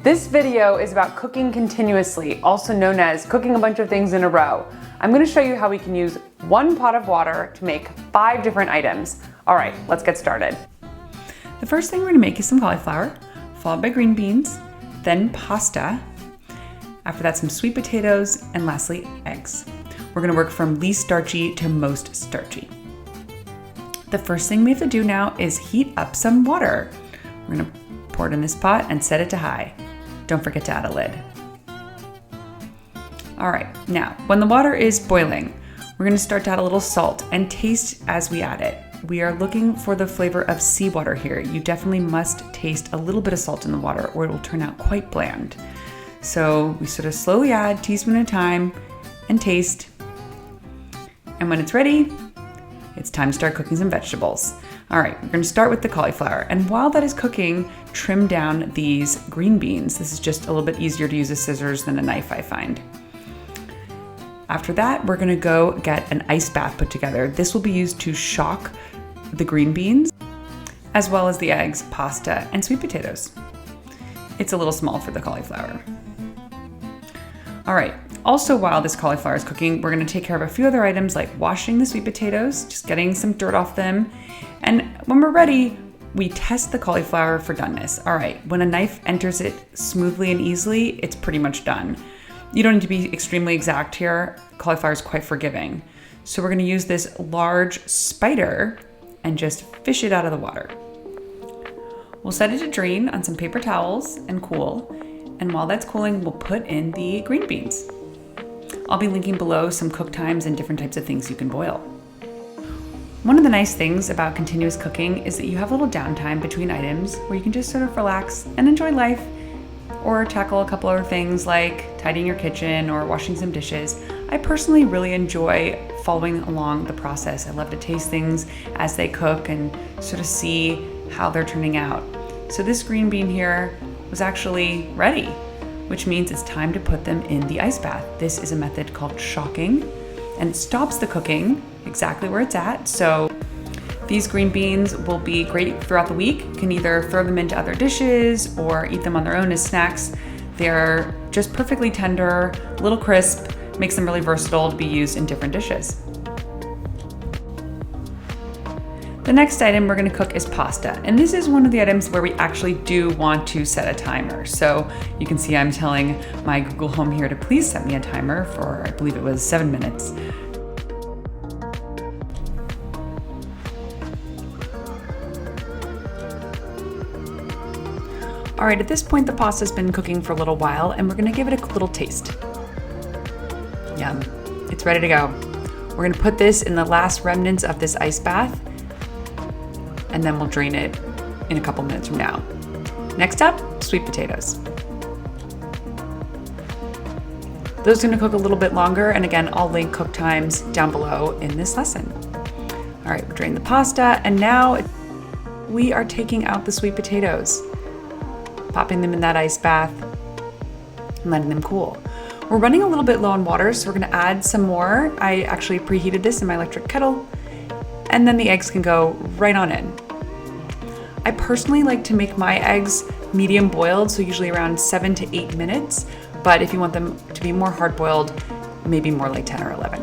This video is about cooking continuously, also known as cooking a bunch of things in a row. I'm going to show you how we can use one pot of water to make 5 different items. All right, let's get started. The first thing we're going to make is some cauliflower, followed by green beans, then pasta. After that, some sweet potatoes, and lastly, eggs. We're going to work from least starchy to most starchy. The first thing we have to do now is heat up some water. We're going to pour it in this pot and set it to high. Don't forget to add a lid. All right, now when the water is boiling, we're going to start to add a little salt and taste as we add it. We are looking for the flavor of seawater here. You definitely must taste a little bit of salt in the water or it will turn out quite bland. So we sort of slowly add, teaspoon at a time, and taste. And when it's ready, it's time to start cooking some vegetables. All right, we're gonna start with the cauliflower. And while that is cooking, trim down these green beans. This is just a little bit easier to use a scissors than a knife, I find. After that, we're gonna go get an ice bath put together. This will be used to shock the green beans, as well as the eggs, pasta, and sweet potatoes. It's a little small for the cauliflower. All right, also while this cauliflower is cooking, we're gonna take care of a few other items like washing the sweet potatoes, just getting some dirt off them. And when we're ready, we test the cauliflower for doneness. All right, when a knife enters it smoothly and easily, it's pretty much done. You don't need to be extremely exact here. Cauliflower is quite forgiving. So we're gonna use this large spider and just fish it out of the water. We'll set it to drain on some paper towels and cool. And while that's cooling, we'll put in the green beans. I'll be linking below some cook times and different types of things you can boil. One of the nice things about continuous cooking is that you have a little downtime between items where you can just sort of relax and enjoy life, or tackle a couple other things like tidying your kitchen or washing some dishes. I personally really enjoy following along the process. I love to taste things as they cook and sort of see how they're turning out. So this green bean here was actually ready, which means it's time to put them in the ice bath. This is a method called shocking, and it stops the cooking exactly where it's at. So these green beans will be great throughout the week. You can either throw them into other dishes or eat them on their own as snacks. They're just perfectly tender, a little crisp, makes them really versatile to be used in different dishes. The next item we're gonna cook is pasta. And this is one of the items where we actually do want to set a timer. So you can see I'm telling my Google Home here to please set me a timer for, I believe it was 7 minutes. All right, at this point, the pasta's been cooking for a little while and we're gonna give it a little taste. Yum, it's ready to go. We're gonna put this in the last remnants of this ice bath and then we'll drain it in a couple minutes from now. Next up, sweet potatoes. Those are gonna cook a little bit longer, and again, I'll link cook times down below in this lesson. All right, we drained the pasta, and now we are taking out the sweet potatoes, popping them in that ice bath, and letting them cool. We're running a little bit low on water, so we're gonna add some more. I actually preheated this in my electric kettle, and then the eggs can go right on in. I personally like to make my eggs medium boiled, so usually around 7 to 8 minutes, but if you want them to be more hard boiled, maybe more like 10 or 11.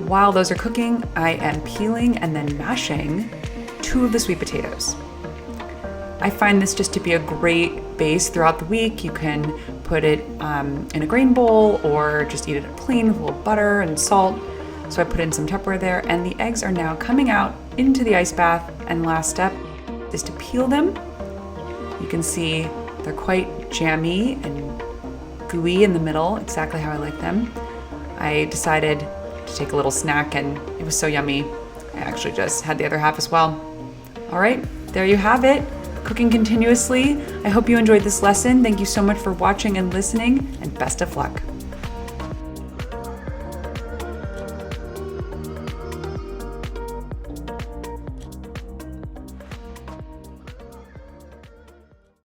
While those are cooking, I am peeling and then mashing 2 of the sweet potatoes. I find this just to be a great base throughout the week. You can put it in a grain bowl or just eat it plain with a little butter and salt. So I put in some Tupperware there, and the eggs are now coming out into the ice bath. And last step is to peel them. You can see they're quite jammy and gooey in the middle, exactly how I like them. I decided to take a little snack and it was so yummy. I actually just had the other half as well. All right, there you have it. Cooking continuously. I hope you enjoyed this lesson. Thank you so much for watching and listening, and best of luck.